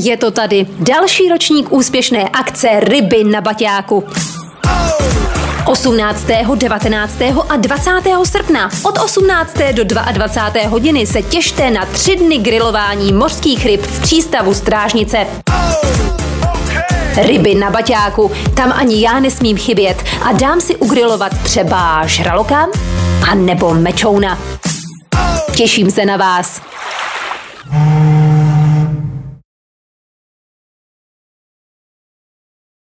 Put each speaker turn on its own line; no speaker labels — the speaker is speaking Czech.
je to tady. Další ročník úspěšné akce Ryby na baťáku. 18., 19. a 20. srpna od 18. do 22. hodiny se těšte na 3 dny grilování mořských ryb v přístavu Strážnice. Ryby na baťáku, tam ani já nesmím chybět a dám si ugrilovat třeba žraloka a nebo mečouna. Těším se na vás.